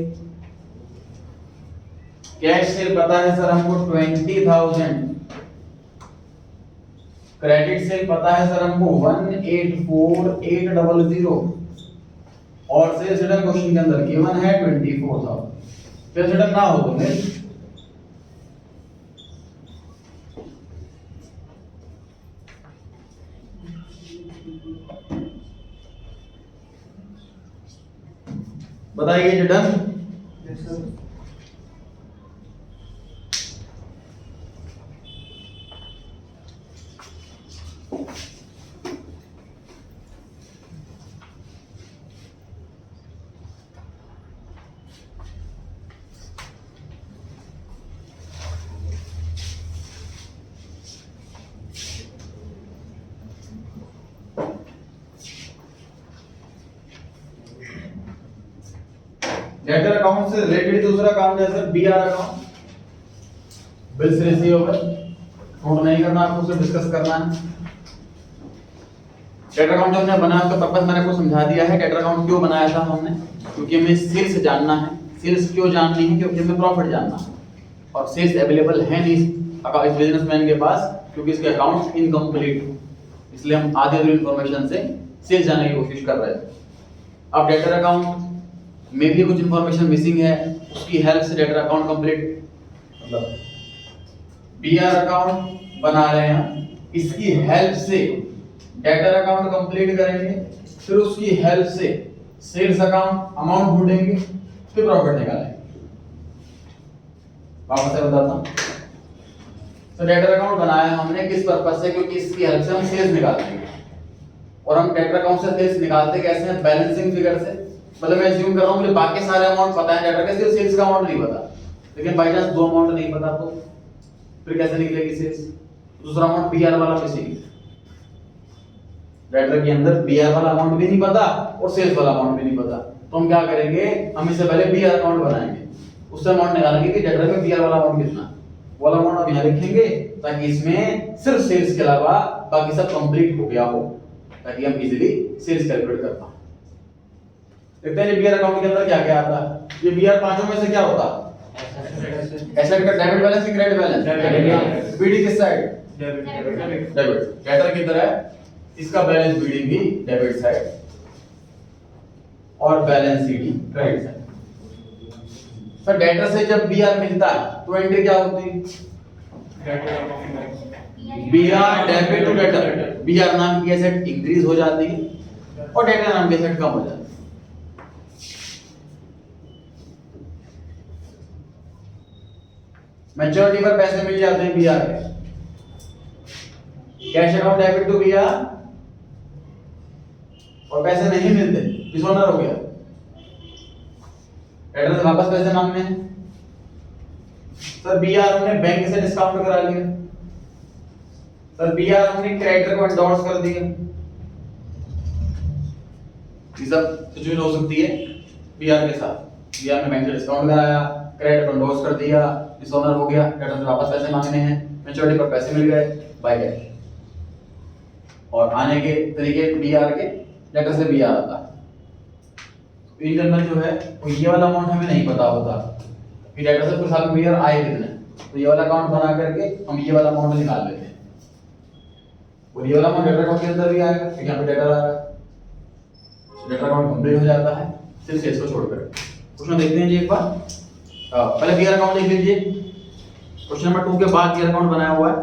कैश सेल पता है सर हमको 20,000, क्रेडिट सेल पता है सर हमको 184800, और सेल्स रिटर्न क्वेश्चन के अंदर गिवन है 24,000। सेल्स रिटर्न ना हो तो नहीं। बताइए return. Yes sir. Debtor account से रिलेटेड दूसरा काम है sir BR account, bills receivable. Note नहीं करना आपको, सिर्फ डिस्कस करना है। डेटर अकाउंट जो हमने बनाया उसका पर्पस मैंने आपको समझा दिया है। डेटर अकाउंट क्यों बनाया था हमने? क्योंकि हमें सेल्स जानना है। सेल्स क्यों जाननी है? क्योंकि हमें प्रॉफिट जानना है, और सेल्स अवेलेबल है नहीं इस बिजनेसमैन के पास, क्योंकि इसके अकाउंट्स इनकम्प्लीट, इसलिए हम आधे अधूरी इंफॉर्मेशन से सेल्स जानने की कोशिश कर रहे थे। अब डेटर अकाउंट में भी कुछ इंफॉर्मेशन मिसिंग है, उसकी हेल्प से डेटर अकाउंट कंप्लीट, मतलब बीआर अकाउंट बना रहे हैं, इसकी हेल्प से डेटर अकाउंट कंप्लीट करेंगे, फिर उसकी हेल्प से सेल्स अकाउंट अमाउंट ढूंढेंगे, फिर प्रॉफिट निकालेंगे। वापस से बताता हूं। तो डेटर अकाउंट बनाया हमने किस पर्पस से? क्योंकि इसकी हेल्प से हम सेल्स निकालेंगे, और हम डेटर अकाउंट से सेल्स निकालते कैसे हैं? बैलेंसिंग फिगर से। मतलब मैं अज्यूम कर रहा हूं मुझे बाकी सारे अमाउंट पता है डेटर के, सिर्फ सेल्स का अमाउंट नहीं पता, लेकिन बाय चांस दो अमाउंट नहीं पता, तो फिर कैसे निकलेगी सेल्स? दूसरा अमाउंट बीआर वाला मिसिंग, डेटर के अंदर बीआर वाला अमाउंट भी नहीं पता और सेल्स वाला अमाउंट भी नहीं पता। तो हम क्या करेंगे? हम इससे पहले बीआर अकाउंट बनाएंगे, उससे अमाउंट निकालेंगे कि डेटर में बीआर वाला अमाउंट कितना है, वाला अमाउंट अब यहाँ लिखेंगे, ताकि इसमें सिर्फ सेल्स के अलावा बाकी सब कंप्लीट हो गया हो, ताकि हम इजीली सेल्स कैलकुलेट कर पाए। देखते हैं बीआर अकाउंट के अंदर क्या क्या आता है। ये बीआर पांचों में से क्या होता है? एसेट का डेबिट बैलेंस की क्रेडिट बैलेंस? बीडी किस साइड? डेबिट। डेटर की तरह इसका बैलेंस बीडी भी डेबिट साइड, और balance CD credit side. Sir debtor से जब बीआर मिलता है तो एंट्री क्या होती है? B R debit to debtor, B R नाम की एसेट इंक्रीज हो जाती है और डेटर नाम की एसेट कम हो जाती है। मैच्योरिटी पर पैसे मिल जाते हैं बी आर के, cash account debit to B R और पैसे नहीं मिलते, डिसऑनर हो गया, डेटर से वापस पैसे मांगने हैं। सर बी आर हमने बैंक से डिस्काउंट करा लिया, सर बी आर हमने क्रेडिटर को एंडोर्स कर दिया, ये सब सिचुएशन हो सकती है बी आर के साथ। बी आर ने बैंक से डिस्काउंट कराया, क्रेडिटर को एंडोर्स कर दिया, डिसऑनर हो गया, डेटर से वापस पैसे मांगने हैं, मैच्योरिटी पर पैसे मिल गए, बाय कैश। और आने के तरीके बी आर के, डेटर से बी आर आता है। इन जनरल जो है वो ये वाला अमाउंट हमें नहीं पता होता कि डेटर से पूरे साल में बी आर आए कितने, तो ये वाला अकाउंट बना करके हम ये वाला अमाउंट निकाल लेते हैं और ये वाला अमाउंट डेटर अकाउंट के अंदर भी आएगा क्योंकि यहाँ पे डेटर आ रहा है। डेटर अकाउंट कंप्लीट हो जाता है सिर्फ सेल्स को छोड़कर। क्वेश्चन देखते हैं जी एक बार। पहले बी आर अकाउंट देख लीजिए। क्वेश्चन नंबर 2 के बाद बी आर अकाउंट बनाया हुआ है।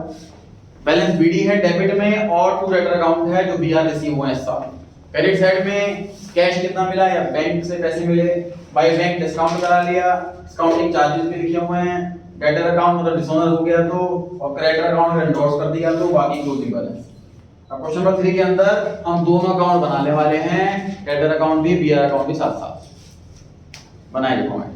बैलेंस बीडी है डेबिट में और टू डेटर अकाउंट है जो बी आर रिसीव हुए हैं साथ। क्रेडिट साइड में कैश कितना मिला या बैंक से पैसे मिले, बाय बैंक डिस्काउंट करा लिया, डिस्काउंटिंग चार्जेस भी लिखे हुए हैं, डेटर अकाउंट मतलब डिसऑनर हो गया तो, और क्रेडिटर अकाउंट एंडोर्स कर दिया तो, बाकी क्लोजिंग बैलेंस। अब क्वेश्चन नंबर 3 के अंदर हम दोनों अकाउंट बनाने वाले हैं, डेटर अकाउंट भी बी आर अकाउंट भी साथ साथ बनाए फॉर्मेट।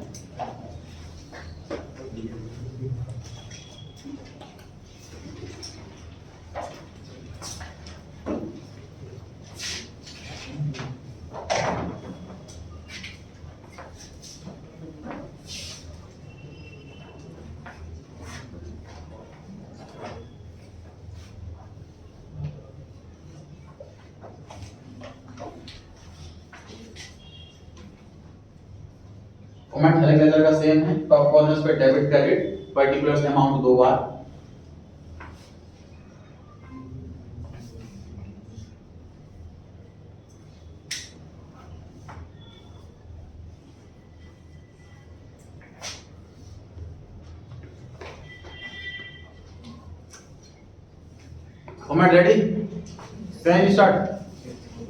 फॉर्मेट हर एक लेजर का सेम है, टॉप कॉर्नर्स पे debit credit particular amount 2 bar. Format ready, can start.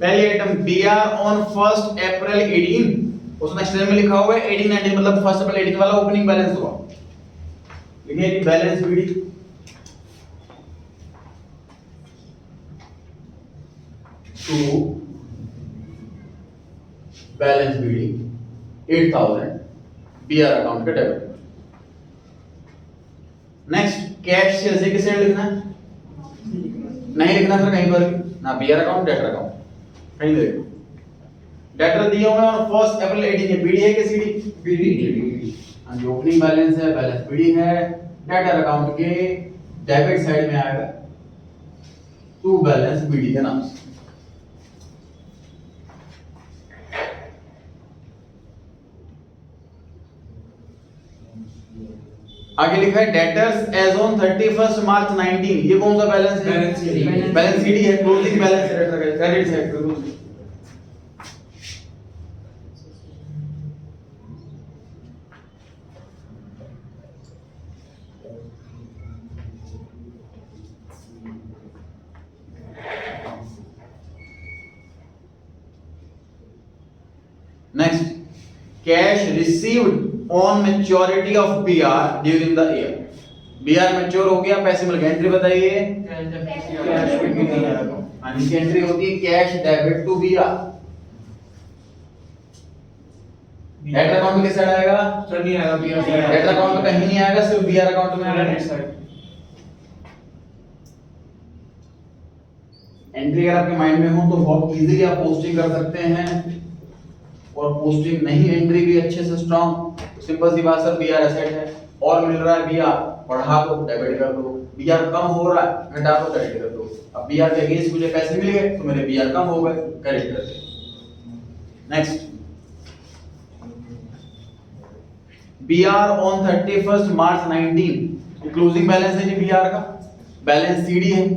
पहली आइटम बी आर ऑन 1 अप्रैल 18, उसमें एक्सटेंशन में लिखा हुआ है 18 मतलब 1 अप्रैल 18 वाला ओपनिंग बैलेंस हुआ। लिखिए कि balance BD to balance BD 8000 B R account का डेबिट। नेक्स्ट कैश से ऐसे किसे लिखना है, नहीं लिखना सर कहीं पर भी, ना B R account debtor account कहीं नहीं लिखना। डेटर दिए हुए हैं और 1 अप्रैल 18 ये बीडी है कि सीडी, बीडी। जो ओपनिंग बैलेंस है बैलेंस बीडी है, डेटर अकाउंट के डेबिट साइड में आएगा टू बैलेंस बीडी के नाम से। आगे लिखा है डेटर्स एज ऑन 31 मार्च 19, ये कौन सा बैलेंस है, बैलेंस सीडी है, क्लोजिंग बैलेंस है डेटर का, credit side. Next cash received on maturity of BR during the year, BR mature हो गया, पैसे मिल गए, एंट्री बताइए। इसकी एंट्री होती है cash debit to BR. Debtor account में किस साइड आएगा, सर नहीं आएगा बीआर, डेटर अकाउंट में कहीं नहीं आएगा, सिर्फ बीआर अकाउंट में आएगा। एंट्री अगर आपके माइंड में हो तो बहुत इजीली आप पोस्टिंग कर सकते हैं, और पोस्टिंग नहीं एंट्री भी अच्छे से स्ट्रांग, सिंपल सी बात सर बीआर एसेट है और मिल रहा है बीआर, बढ़ा दो डेबिट कर दो, बीआर कम हो रहा है घटा दो क्रेडिट कर दो। अब बीआर के अगेंस्ट मुझे पैसे मिल गए तो मेरे बीआर कम हो गए, क्रेडिट कर दो। Next BR on 31 March 19, closing balance है जी बीआर का, बैलेंस सीडी है,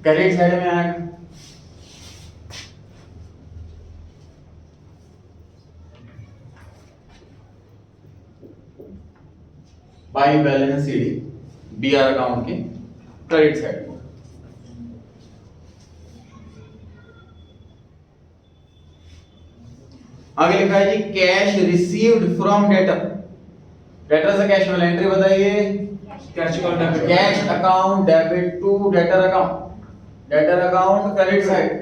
क्रेडिट साइड में आएगा। By balance CD BR account के क्रेडिट साइड को। आगे लिखा है जी cash received from debtor. Debtor से कैश में एंट्री बताइए। Cash account debit to debtor account. Debtor account credit side.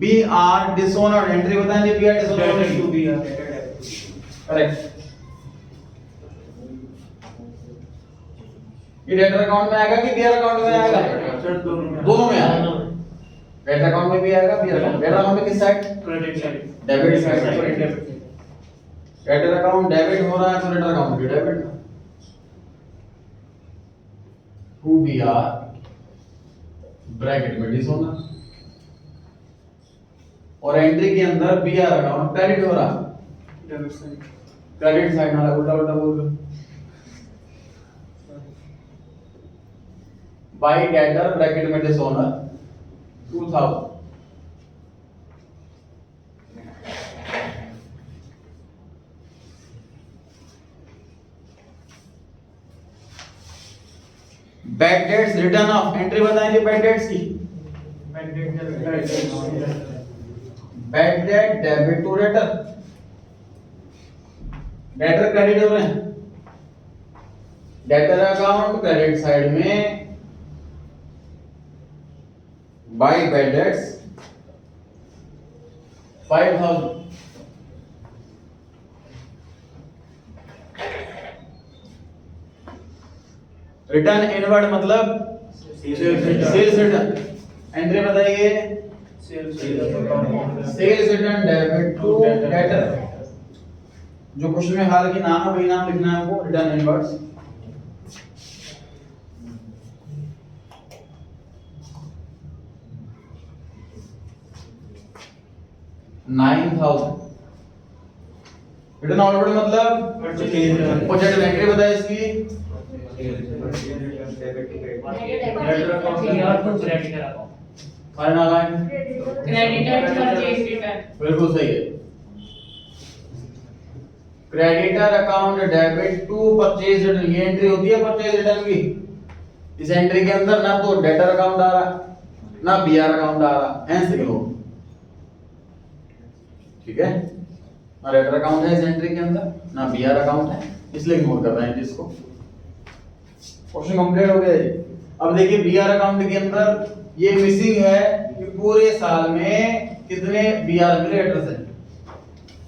B R dishonoured entry बताएंगे। B R dishonoured correct. ये डेटर अकाउंट में आएगा कि बीआर अकाउंट में आएगा? दोनों में आएगा। डेटर अकाउंट में भी आएगा बीआर अकाउंट। डेटर अकाउंट में किस side? Credit side. Debit side. Debtor account debit हो रहा है तो डेटर अकाउंट भी डेबिट। टू बीआर ब्रैकेट में डिसऑनर और एंट्री के अंदर बीआर अकाउंट क्रेडिट हो रहा है। Debit side. क्रेडिट साइड ना उल्टा उल्टा बोल रहे। बाय डेटर ब्रैकेट में dishonour 2000। Bad debts return of entry बताएंगे बैड डेट्स की। Bad debt debit to debtor. Debtor credit हो रहे हैं। डेटर अकाउंट क्रेडिट साइड में by bad debts 5000। Return inward मतलब सेल्स रिटर्न। एंट्री बताइए। Sales return debit to debtor. जो question में हाल की नाम है वही नाम लिखना है हमको। Return inwards $9,000। रिटर्न आउटवर्ड मतलब पॉजिटिव। एंट्री बताइए इसकी। फाइनल लाइन बिल्कुल सही है। Creditor account debit to purchase return. ये एंट्री होती है परचेज रिटर्न की। इस एंट्री के अंदर ना तो डेटर अकाउंट आ रहा ना बीआर अकाउंट आ रहा। हैंस लिखो। ठीक है ना डेटर अकाउंट है इस एंट्री के अंदर ना बीआर अकाउंट है, इसलिए इग्नोर कर रहे हैं जिसको। क्वेश्चन कंप्लीट हो गया जी। अब देखिए बीआर अकाउंट के अंदर ये मिसिंग है कि पूरे साल में कितने बीआर मिले डेटर से।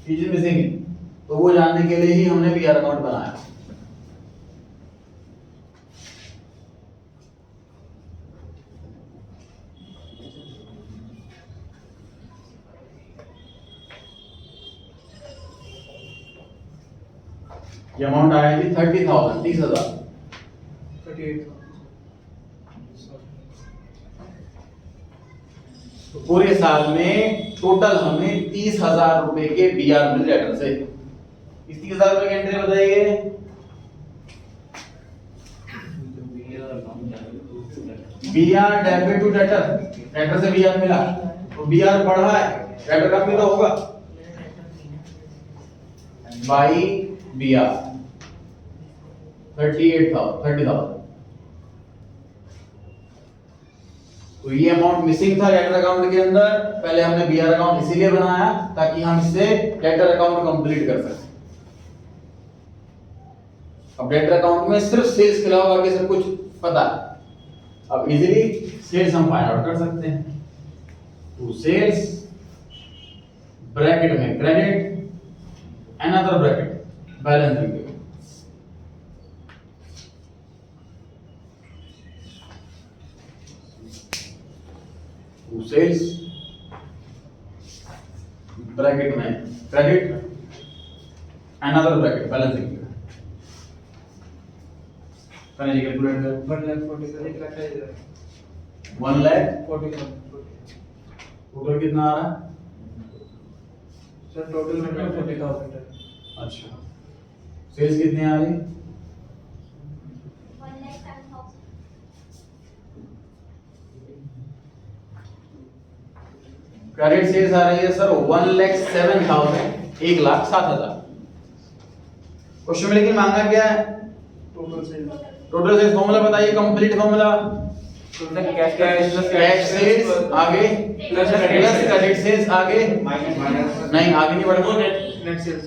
चीज मिसिंग है तो वो जानने के लिए ही हमने बीआर अकाउंट बनाया। ये अमाउंट आया जी 30,000 30,000। 38। तो पूरे साल में टोटल हमें 30,000 रुपए के बीआर मिल डेटर से। इस 30,000 रुपए की एंट्री बताइए। BR debit to debtor. Debtor से बीआर मिला तो बीआर बढ़ा है, डेटर कम भी तो होगा। By BR 30,000। तो ये अमाउंट मिसिंग था डेटर अकाउंट के अंदर। पहले हमने बीआर अकाउंट इसीलिए बनाया ताकि हम इससे डेटर अकाउंट कंप्लीट कर सकें। अब डेटर अकाउंट में सिर्फ सेल्स के अलावा बाकी सब कुछ पता है। अब इजीली सेल्स हम फाइंड आउट कर सकते हैं। तो सेल्स ब्रैकेट में क्रेडिट अनदर ब्रैकेट बैलेंस लिख दो। सेल्स ब्रैकेट में क्रेडिट अनदर ब्रैकेट बैलेंस लिख दो। करें जी कैलकुलेट कर। 1 लाख 40,000 टोटल कितना आ रहा है? सर टोटल में 40,000 है। अच्छा, सेल्स कितनी आ रही? 1,07,000। क्रेडिट सेल्स आ रही है सर 1,07,000, 1,07,000। क्वेश्चन में लेकिन मांगा क्या है? Total sale total sales formula बताइए, कंप्लीट फॉर्मूला। कैश सेल्स आगे प्लस क्रेडिट सेल्स आगे, नहीं आगे नहीं बढ़ना। नेट सेल्स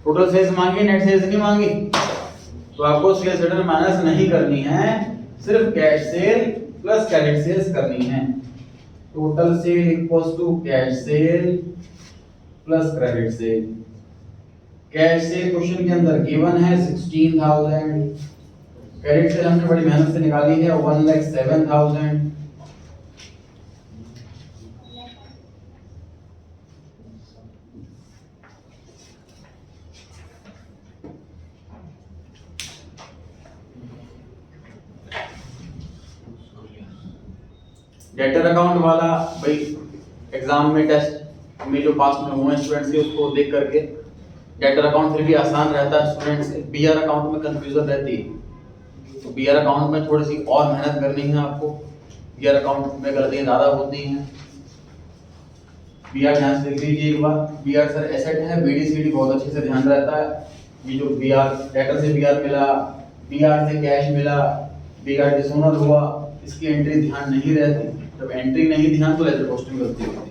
टोटल सेल्स मांगी, नेट सेल्स नहीं मांगी, तो आपको सेल्स रिटर्न माइनस नहीं करनी है, सिर्फ cash sale plus credit sales करनी है। Total sale equals to cash sale plus credit sale. Cash sale question के अंदर गिवन है 16,000, क्रेडिट सेल हमने बड़ी मेहनत से निकाली है 1,07,000। डेटर अकाउंट वाला भाई एग्जाम में टेस्ट में जो पास में हुए स्टूडेंट्स के उसको देख करके डेटर अकाउंट फिर भी आसान रहता है स्टूडेंट्स से, बीआर अकाउंट में कंफ्यूजन रहती है, तो बीआर अकाउंट में थोड़ी सी और मेहनत करनी है आपको। बीआर अकाउंट में गलतियां ज़्यादा होती हैं। बीआर ध्यान से लिख लीजिए एक बार, बीआर सर एसेट है, बीडीसीडी बहुत अच्छे से ध्यान रहता है। ये जो बीआर डेटर से बीआर मिला, बीआर से कैश मिला, बीआर डिसोनर हुआ, इसकी एंट्री ध्यान नहीं रहती। जब एंट्री नहीं ध्यान तो लेजर कॉस्टिंग गलती होती है।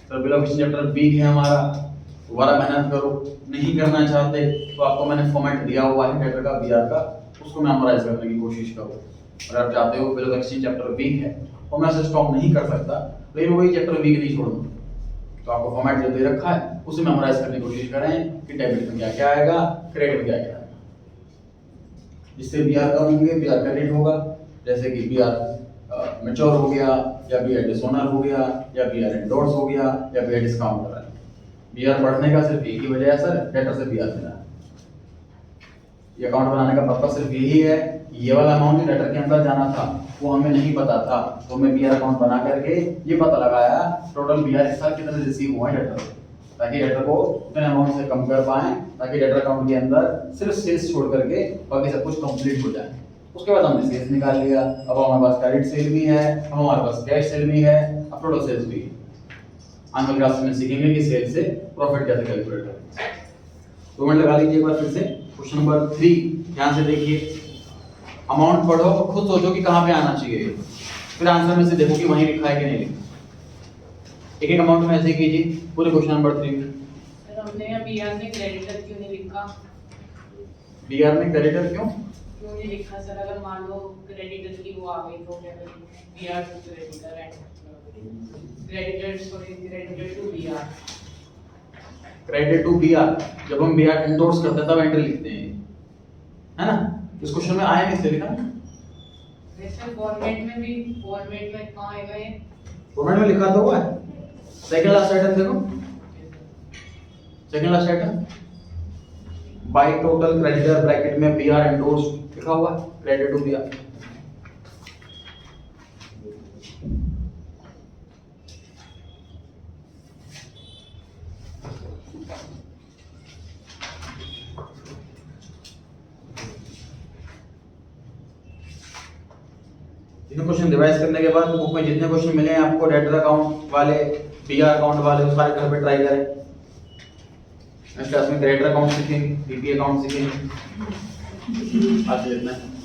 Sir bill of exchange chapter weak है हमारा, दोबारा मेहनत करो। नहीं करना चाहते तो आपको मैंने फॉर्मेट दिया हुआ है डेटर का, बीआर का, उसको मेमोराइज करने की कोशिश करो। अगर आप चाहते हो bill of exchange chapter weak है और मैं इसे स्टॉप नहीं कर सकता, लेकिन वही चैप्टर वीक नहीं छोड़ूंगा, तो आपको फॉर्मेट जो दे रखा है उसे मेमोराइज करने की कोशिश करें कि डेबिट में क्या क्या आएगा, क्रेडिट में क्या क्या आएगा। जिससे बीआर कम होंगे, बीआर क्रेडिट होगा, जैसे कि बीआर मैच्योर हो गया, या बीआर डिसोनर हो गया, या बीआर एंडोर्स हो गया, या बीआर डिस्काउंट हो रहा है। बीआर बढ़ने का सिर्फ एक ही वजह है सर, डेटर से बीआर मिला। ये अकाउंट बनाने का पर्पस सिर्फ यही है, ये वाला अमाउंट डेटर के अंदर जाना था वो हमें नहीं पता था, तो मैं बीआर अकाउंट बना करके ये पता लगाया टोटल बीआर इस साल कितने रिसीव हुए हैं डेटर, ताकि डेटर को उतने अमाउंट से कम कर पाएं, ताकि डेटर अकाउंट के अंदर सिर्फ सेल्स छोड़ करके बाकी सब कुछ कंप्लीट हो जाए। उसके बाद हमने सेल्स निकाल लिया, अब हमारे पास क्रेडिट सेल भी है, अब हमारे पास कैश सेल भी है, अब टोटल सेल्स भी है। आने वाली क्लास में सीखेंगे कि सेल से प्रॉफिट कैसे कैलकुलेट करें। 2 मिनट लगा लीजिए एक बार फिर से। क्वेश्चन नंबर 3 ध्यान से देखिए, अमाउंट पढ़ो और खुद सोचो कि कहाँ पे आना चाहिए, फिर आंसर में से देखो कि वहीं लिखा है कि नहीं लिखा। एक एक अमाउंट में ऐसे कीजिए पूरे क्वेश्चन नंबर 3 में। सर हमने यहाँ बीआर में क्रेडिटर क्यों नहीं लिखा? बीआर में क्रेडिटर क्यों नहीं लिखा सर? अगर मान लो क्रेडिटर की वो आ गई तो क्या करेंगे? BR to creditor and creditor to BR. Credit to BR, जब हम बीआर एंडोर्स करते हैं तब एंट्री लिखते हैं, है ना? इस क्वेश्चन में आया नहीं, इसलिए लिखा। वैसे फॉर्मेट में भी, फॉर्मेट में कहाँ आएगा ये? फॉर्मेट में लिखा तो हुआ है, सेकंड लास्ट आइटम देखो, second last item by total creditor bracket में बीआर एंडोर्स लिखा हुआ है, क्रेडिट टू बीआर। तीनों क्वेश्चन रिवाइज करने के बाद बुक में जितने क्वेश्चन मिले हैं आपको डेटर अकाउंट वाले, बीआर अकाउंट वाले, वो सारे घर पे ट्राई करें। नेक्स्ट क्लास में क्रेडिटर अकाउंट सीखेंगे, पीपी अकाउंट सीखेंगे। आज इतना है।